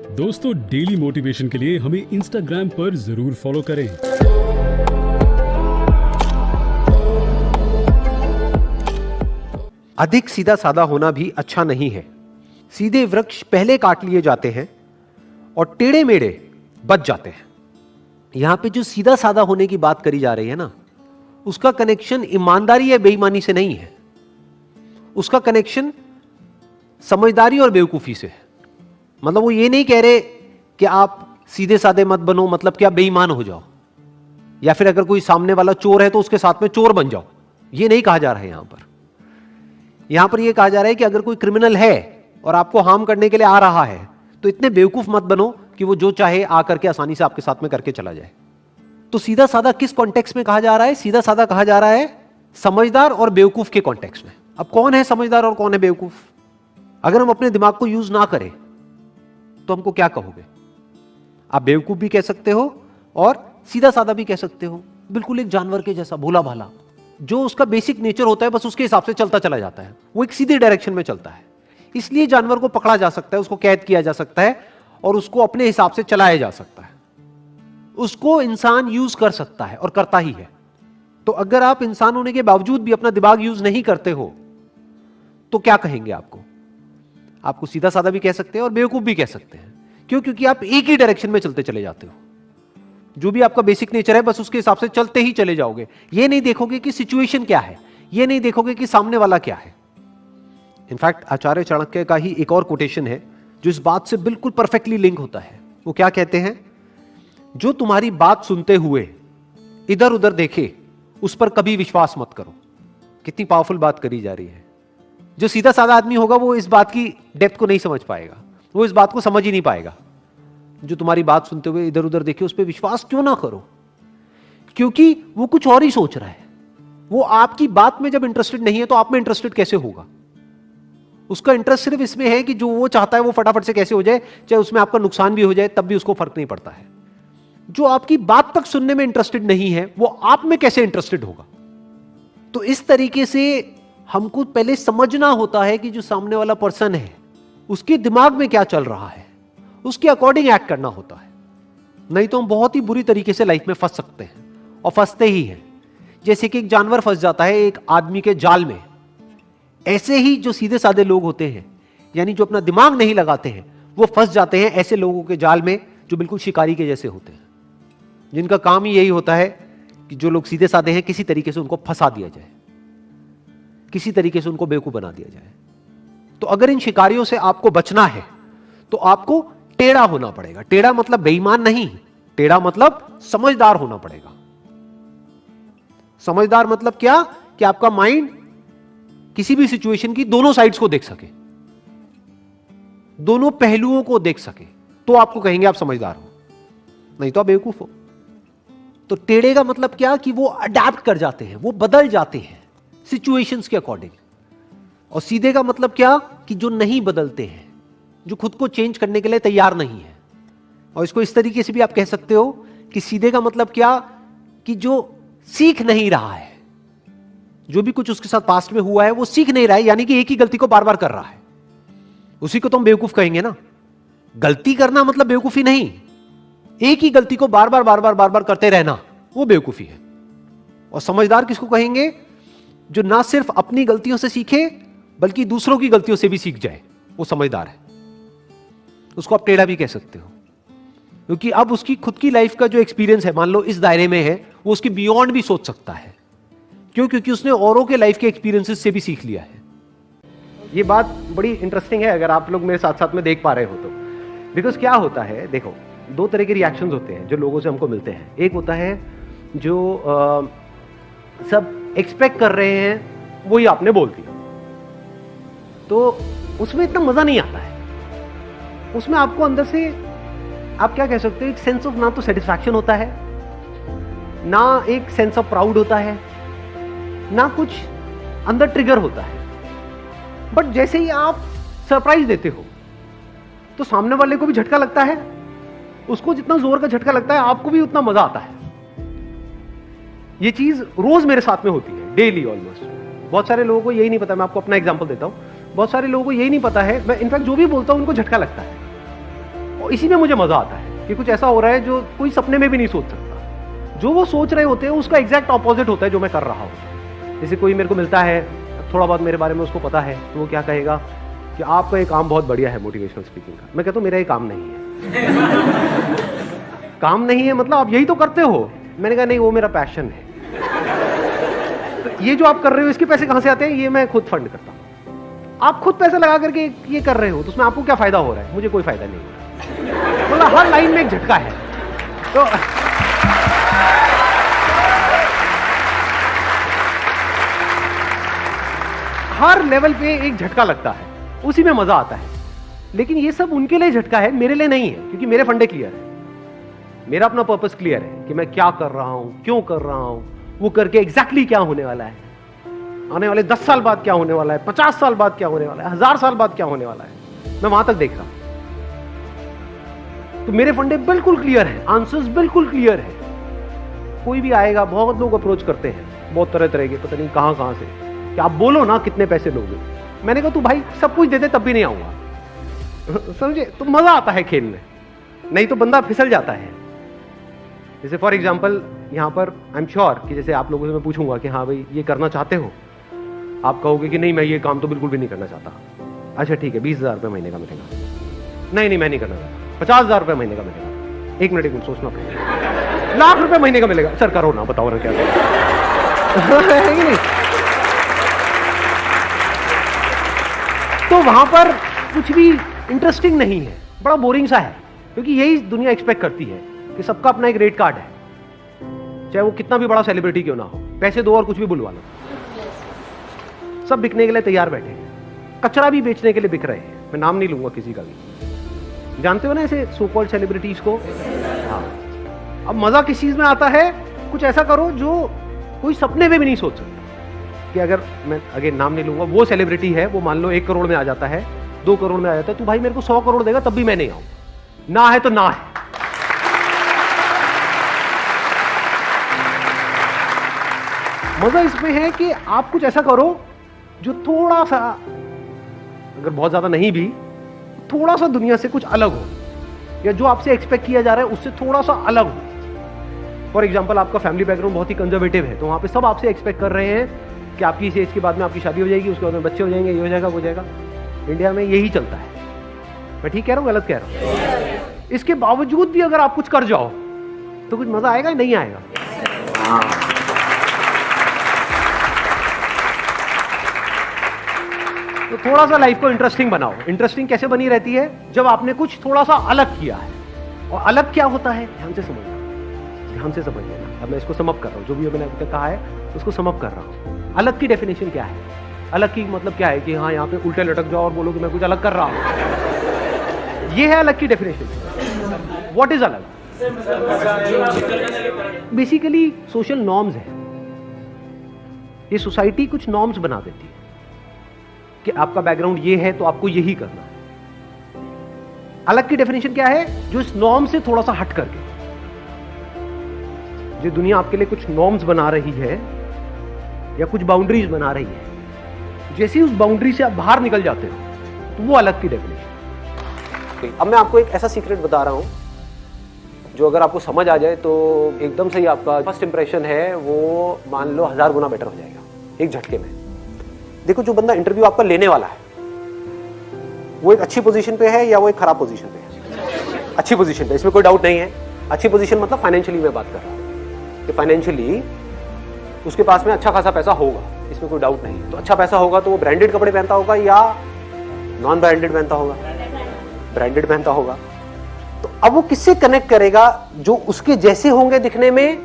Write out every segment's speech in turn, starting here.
दोस्तों, daily motivation के लिए हमें इंस्टाग्राम पर जरूर फॉलो करें। अधिक सीधा साधा होना भी अच्छा नहीं है। सीधे वृक्ष पहले काट लिए जाते हैं और टेढ़े मेढ़े बच जाते हैं। यहां पे जो सीधा साधा होने की बात करी जा रही है ना, उसका कनेक्शन ईमानदारी या बेईमानी से नहीं है, उसका कनेक्शन समझदारी और बेवकूफी से है। मतलब वो ये नहीं कह रहे कि आप सीधे साधे मत बनो, मतलब कि आप बेईमान हो जाओ, या फिर अगर कोई सामने वाला चोर है तो उसके साथ में चोर बन जाओ। ये नहीं कहा जा रहा है यहां पर यह कहा जा रहा है कि अगर कोई क्रिमिनल है और आपको हार्म करने के लिए आ रहा है तो इतने बेवकूफ मत बनो कि वो जो चाहे आकर के आसानी से आपके साथ में करके चला जाए। तो सीधा साधा किस कॉन्टेक्स्ट में कहा जा रहा है? सीधा साधा कहा जा रहा है समझदार और बेवकूफ के कॉन्टेक्स्ट में। अब कौन है समझदार और कौन है बेवकूफ? अगर हम अपने दिमाग को यूज ना करें तो हमको क्या कहोगे? आप बेवकूफ भी कह सकते हो और सीधा साधा भी कह सकते हो। बिल्कुल एक जानवर के जैसा भोला भाला, जो उसका बेसिक नेचर होता है बस उसके हिसाब से चलता चला जाता है, वो एक सीधी डायरेक्शन में चलता है। इसलिए जानवर को पकड़ा जा सकता है, उसको कैद किया जा सकता है और उसको अपने हिसाब से चलाया जा सकता है। उसको इंसान यूज कर सकता है और करता ही है। तो अगर आप इंसान होने के बावजूद भी अपना दिमाग यूज नहीं करते हो तो क्या कहेंगे आपको? आपको सीधा साधा भी कह सकते हैं और बेवकूफ भी कह सकते हैं। क्यों? क्योंकि आप एक ही डायरेक्शन में चलते चले जाते हो। जो भी आपका बेसिक नेचर है बस उसके हिसाब से चलते ही चले जाओगे। ये नहीं देखोगे कि सिचुएशन क्या है, ये नहीं देखोगे कि सामने वाला क्या है। इनफैक्ट आचार्य चाणक्य का ही एक और कोटेशन है जो इस बात से बिल्कुल परफेक्टली लिंक होता है। वो क्या कहते हैं? जो तुम्हारी बात सुनते हुए इधर उधर देखे उस पर कभी विश्वास मत करो। कितनी पावरफुल बात करी जा रही है। जो सीधा साधा आदमी होगा वो इस बात की डेप्थ को नहीं समझ पाएगा, वो इस बात को समझ ही नहीं पाएगा। जो तुम्हारी बात सुनते हुए इधर उधर देखे उस पर विश्वास क्यों ना करो? क्योंकि वो कुछ और ही सोच रहा है। वो आपकी बात में जब इंटरेस्टेड नहीं है तो आप में इंटरेस्टेड कैसे होगा? उसका इंटरेस्ट सिर्फ इसमें है कि जो वो चाहता है वो फटाफट से कैसे हो जाए, चाहे उसमें आपका नुकसान भी हो जाए तब भी उसको फर्क नहीं पड़ता है। जो आपकी बात तक सुनने में इंटरेस्टेड नहीं है वो आप में कैसे इंटरेस्टेड होगा? तो इस तरीके से हमको पहले समझना होता है कि जो सामने वाला पर्सन है उसके दिमाग में क्या चल रहा है, उसके अकॉर्डिंग एक्ट करना होता है। नहीं तो हम बहुत ही बुरी तरीके से लाइफ में फंस सकते हैं और फंसते ही हैं। जैसे कि एक जानवर फंस जाता है एक आदमी के जाल में, ऐसे ही जो सीधे साधे लोग होते हैं, यानी जो अपना दिमाग नहीं लगाते हैं, वो फंस जाते हैं ऐसे लोगों के जाल में जो बिल्कुल शिकारी के जैसे होते हैं, जिनका काम ही यही होता है कि जो लोग सीधे साधे हैं किसी तरीके से उनको फंसा दिया जाए, किसी तरीके से उनको बेवकूफ बना दिया जाए। तो अगर इन शिकारियों से आपको बचना है तो आपको टेढ़ा होना पड़ेगा। टेढ़ा मतलब बेईमान नहीं, टेढ़ा मतलब समझदार होना पड़ेगा। समझदार मतलब क्या? कि आपका माइंड किसी भी सिचुएशन की दोनों साइड्स को देख सके, दोनों पहलुओं को देख सके, तो आपको कहेंगे आप समझदार हो, नहीं तो आप बेवकूफ हो। तो टेढ़े का मतलब क्या? कि वो अडैप्ट कर जाते हैं, वो बदल जाते हैं सिचुएशंस के अकॉर्डिंग। और सीधे का मतलब क्या? कि जो नहीं बदलते हैं, जो खुद को चेंज करने के लिए तैयार नहीं है। और इसको इस तरीके से भी आप कह सकते हो कि सीधे का मतलब क्या? कि जो सीख नहीं रहा है, जो भी कुछ उसके साथ पास्ट में हुआ है वो सीख नहीं रहा है, यानी कि एक ही गलती को बार बार कर रहा है। उसी को तो हम बेवकूफ कहेंगे ना। गलती करना मतलब बेवकूफी नहीं, एक ही गलती को बार बार करते रहना वो बेवकूफी है। और समझदार किसको कहेंगे? जो ना सिर्फ अपनी गलतियों से सीखे बल्कि दूसरों की गलतियों से भी सीख जाए, वो समझदार है। उसको आप टेढ़ा भी कह सकते हो, क्योंकि अब उसकी खुद की लाइफ का जो एक्सपीरियंस है, मान लो इस दायरे में है, वो उसकी बियॉन्ड भी सोच सकता है। क्यों? क्योंकि उसने औरों के लाइफ के एक्सपीरियंसेस से भी सीख लिया है। ये बात बड़ी इंटरेस्टिंग है अगर आप लोग मेरे साथ साथ में देख पा रहे हो तो। बिकॉज क्या होता है, देखो, दो तरह के रिएक्शंस होते हैं जो लोगों से हमको मिलते हैं। एक होता है जो सब एक्सपेक्ट कर रहे हैं वही आपने बोल दिया, तो उसमें इतना मजा नहीं आता है। उसमें आपको अंदर से, आप क्या कह सकते हो, एक सेंस ऑफ ना तो सेटिस्फैक्शन होता है, ना एक सेंस ऑफ प्राउड होता है, ना कुछ अंदर ट्रिगर होता है। बट जैसे ही आप सरप्राइज देते हो तो सामने वाले को भी झटका लगता है, उसको जितना जोर का झटका लगता है आपको भी उतना मजा आता है। ये चीज रोज मेरे साथ में होती है, डेली ऑलमोस्ट। बहुत सारे लोगों को यही नहीं पता, मैं आपको अपना एग्जांपल देता हूं। बहुत सारे लोगों को यही नहीं पता है, मैं इनफैक्ट जो भी बोलता हूं उनको झटका लगता है और इसी में मुझे मजा आता है कि कुछ ऐसा हो रहा है जो कोई सपने में भी नहीं सोच सकता। जो वो सोच रहे होते हैं उसका एग्जैक्ट ऑपोजिट होता है जो मैं कर रहा हूँ। जैसे कोई मेरे को मिलता है, थोड़ा बहुत मेरे बारे में उसको पता है, तो वो क्या कहेगा कि आपका ये काम बहुत बढ़िया है मोटिवेशनल स्पीकिंग का। मैं कहता हूँ मेरा ये काम नहीं है। काम नहीं है मतलब आप यही तो करते हो। मैंने कहा नहीं, वो मेरा पैशन है। तो ये जो आप कर रहे हो इसके पैसे कहां से आते हैं? ये मैं खुद फंड करता हूं। आप खुद पैसे लगा करके ये कर रहे हो तो उसमें आपको क्या फायदा हो रहा है? मुझे कोई फायदा नहीं हो रहा। मतलब हर लाइन में एक झटका है। तो हर लेवल पे एक झटका लगता है, उसी में मजा आता है। लेकिन ये सब उनके लिए झटका है, मेरे लिए नहीं है, क्योंकि मेरे फंडे क्लियर है। मेरा अपना पर्पस क्लियर है कि मैं क्या कर रहा हूं, क्यों कर रहा हूं, वो करके एग्जैक्टली क्या होने वाला है, आने वाले 10 साल बाद क्या होने वाला है, 50 साल बाद क्या होने वाला है, 1000 साल बाद क्या होने वाला है, मैं वहां तक देख रहा हूं। तो मेरे फंडे बिल्कुल क्लियर है, आंसर्स बिल्कुल क्लियर है। कोई भी आएगा, बहुत लोग अप्रोच करते हैं, बहुत तरह तरह के, पता नहीं कहां कहां से, कि आप बोलो ना कितने पैसे लोगे। मैंने कहा तू भाई सब कुछ दे दे तब भी नहीं आऊंगा। समझे? तो मजा आता है खेल में, नहीं तो बंदा फिसल जाता है। जैसे फॉर एग्जाम्पल यहां पर आई एम श्योर कि जैसे आप लोगों से मैं पूछूंगा कि हाँ भाई ये करना चाहते हो, आप कहोगे कि नहीं मैं ये काम तो बिल्कुल भी नहीं करना चाहता। अच्छा ठीक है, 20,000 रुपये महीने का मिलेगा। नहीं मैं नहीं करना चाहता। 50,000 रुपये महीने का मिलेगा। एक मिनट सोचना पड़ेगा। लाख रुपए महीने का मिलेगा। सर करो ना, बताओ ना क्या है कि नहीं? तो वहां पर कुछ भी इंटरेस्टिंग नहीं है, बड़ा बोरिंग सा है, क्योंकि यही दुनिया एक्सपेक्ट करती है कि सबका अपना एक रेट कार्ड है, चाहे वो कितना भी बड़ा सेलिब्रिटी क्यों ना हो, पैसे दो और कुछ भी बुलवा लो। सब बिकने के लिए तैयार बैठे हैं, कचरा भी बेचने के लिए बिक रहे हैं। मैं नाम नहीं लूंगा किसी का भी, जानते हो ना ऐसे सो कॉल्ड सेलिब्रिटीज को। हाँ, अब मजा किस चीज में आता है? कुछ ऐसा करो जो कोई सपने में भी नहीं सोच सकता। कि अगर मैं अगेन नाम नहीं लूंगा, वो सेलिब्रिटी है, वो मान लो 1 करोड़ में आ जाता है, 2 करोड़ में आ जाता है, तो भाई मेरे को 100 करोड़ देगा तब भी मैं नहीं आऊं। ना है तो ना है। मजा इसमें है कि आप कुछ ऐसा करो जो थोड़ा सा, अगर बहुत ज्यादा नहीं भी, थोड़ा सा दुनिया से कुछ अलग हो, या जो आपसे एक्सपेक्ट किया जा रहा है उससे थोड़ा सा अलग हो। फॉर एग्जाम्पल आपका फैमिली बैकग्राउंड बहुत ही कंजर्वेटिव है, तो वहां पे सब आपसे एक्सपेक्ट कर रहे हैं कि आपकी इस एज के बाद में आपकी शादी हो जाएगी, उसके बाद में बच्चे हो जाएंगे, ये हो जाएगा, वो हो जाएगा। इंडिया में यही चलता है। मैं ठीक कह रहा हूं, गलत कह रहा हूं? इसके बावजूद भी अगर आप कुछ कर जाओ तो कुछ मजा आएगा? नहीं आएगा। तो थोड़ा सा लाइफ को इंटरेस्टिंग बनाओ। इंटरेस्टिंग कैसे बनी रहती है? जब आपने कुछ थोड़ा सा अलग किया है। और अलग क्या होता है? ध्यान से समझना, ध्यान से समझ लेना। अब मैं इसको समअप कर रहा हूं, जो भी मैंने अभी तक कहा है उसको समअप कर रहा हूं। अलग की डेफिनेशन क्या है? अलग की मतलब क्या है कि हाँ यहाँ पे उल्टे लटक जाओ और बोलो कि मैं कुछ अलग कर रहा हूं। ये है अलग की डेफिनेशन। व्हाट इज अलग? बेसिकली सोशल नॉर्म्स है। ये सोसाइटी कुछ नॉर्म्स बना देती है कि आपका बैकग्राउंड ये है तो आपको यही करना है। अलग की डेफिनेशन क्या है? जो इस नॉर्म से थोड़ा सा हट करके, जो दुनिया आपके लिए कुछ नॉर्म्स बना रही है या कुछ बाउंड्रीज बना रही है, जैसे ही उस बाउंड्री से आप बाहर निकल जाते हो तो वो अलग की डेफिनेशन। अब मैं आपको एक ऐसा सीक्रेट बता रहा हूं जो अगर आपको समझ आ जाए तो एकदम से ही आपका फर्स्ट इंप्रेशन है वो मान लो 1000 गुना बेटर हो जाएगा एक झटके में। देखो, जो बंदा इंटरव्यू आपका लेने वाला है वो एक अच्छी पोजीशन पे है या वो एक खराब पोजीशन पे है? अच्छी पोजीशन पे, इसमें कोई डाउट नहीं है। अच्छी पोजीशन मतलब फाइनेंशियली मैं बात कर रहा हूं कि फाइनेंशियली उसके पास में अच्छा खासा पैसा होगा, इसमें कोई डाउट नहीं। तो अच्छा पैसा होगा तो वो ब्रांडेड कपड़े पहनता होगा या नॉन ब्रांडेड पहनता होगा? ब्रांडेड पहनता होगा। तो अब वो किससे कनेक्ट करेगा? जो उसके जैसे होंगे दिखने में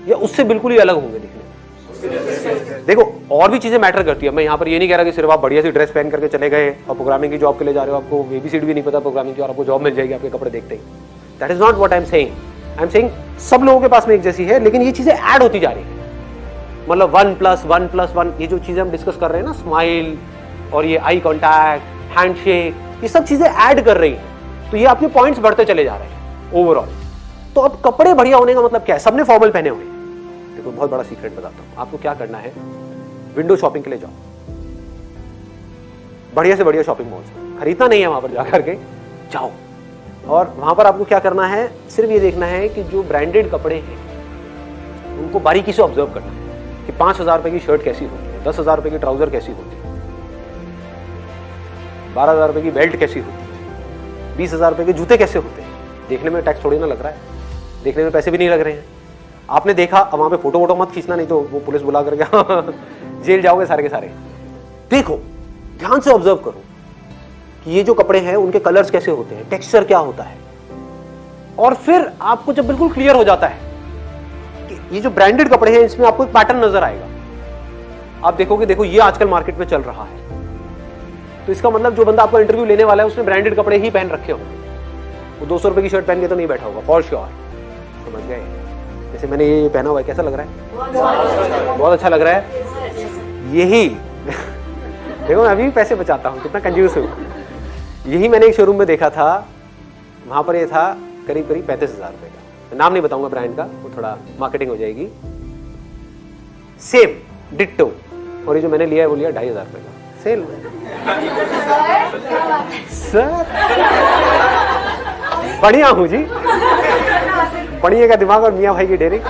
या उससे बिल्कुल ही अलग होंगे दिखने में? देखो, और भी चीजें मैटर करती है। मैं यहाँ पर ये नहीं कह रहा कि सिर्फ आप बढ़िया सी ड्रेस पहन करके चले गए और प्रोग्रामिंग की जॉब के लिए जा रहे हो, आपको एबीसीडी भी नहीं पता प्रोग्रामिंग की और आपको जॉब मिल जाएगी आपके कपड़े देखते ही। That is not what I am saying. I am saying सब लोगों के पास में एक जैसी है, लेकिन ये चीजें ऐड होती जा रही है। मतलब 1+1+1 ये जो चीजें हम डिस्कस कर रहे हैं ना, स्माइल और ये आई कॉन्टैक्ट, हैंडशेक, ये सब चीजें ऐड कर रही है। तो ये आपके पॉइंट्स बढ़ते चले जा रहे हैं ओवरऑल। तो अब कपड़े बढ़िया होने का मतलब क्या है? सबने फॉर्मल पहने हुए। देखो, बहुत बड़ा सीक्रेट बताता हूं आपको। क्या करना है? विंडो शॉपिंग के लिए जाओ, बढ़िया से बढ़िया शॉपिंग मॉल्स। खरीदना नहीं है वहां पर जाकर के, जाओ और वहां पर आपको क्या करना है, सिर्फ ये देखना है कि जो ब्रांडेड कपड़े हैं उनको बारीकी से ऑब्जर्व करना है कि 5,000 रुपए की शर्ट कैसी होती है, 10,000 रुपए की ट्राउजर कैसी होती है, 12,000 रुपए की बेल्ट कैसी होती है, 20,000 रुपए के जूते कैसे होते हैं। देखने में टैक्स थोड़ी ना लग रहा है, देखने में पैसे भी नहीं लग रहे हैं। आपने देखा, अब वहां पे फोटो वोटो मत खींचना, नहीं तो वो पुलिस बुला करके जेल जाओगे सारे के सारे। देखो, ध्यान से ऑब्जर्व करो कि ये जो कपड़े हैं उनके कलर्स कैसे होते हैं, टेक्सचर क्या होता है। और फिर आपको जब बिल्कुल क्लियर हो जाता है कि ये जो ब्रांडेड कपड़े हैं इसमें आपको एक पैटर्न नजर आएगा, आप देखोगे देखो ये आजकल मार्केट में चल रहा है, तो इसका मतलब जो बंदा आपका इंटरव्यू लेने वाला है उसने ब्रांडेड कपड़े ही पहन रखे होंगे। वो 200 रुपए की शर्ट पहन के तो नहीं बैठा होगा, फॉर श्योर। समझ गए? जैसे मैंने ये पहना हुआ है, कैसा लग रहा है? बहुत अच्छा लग रहा है। यही देखो, मैं अभी भी पैसे बचाता हूँ, कितना कंजूस हूँ। यही मैंने एक शोरूम में देखा था, वहां पर ये था करीब 35,000 रुपए का। नाम नहीं बताऊंगा ब्रांड का, वो थोड़ा मार्केटिंग हो जाएगी। सेम डिट्टो, और ये जो मैंने लिया है वो लिया 2,500 रुपए का, सेल सर। बढ़िया हूं जी, बढ़िया का दिमाग और मियां भाई की डेयरिंग।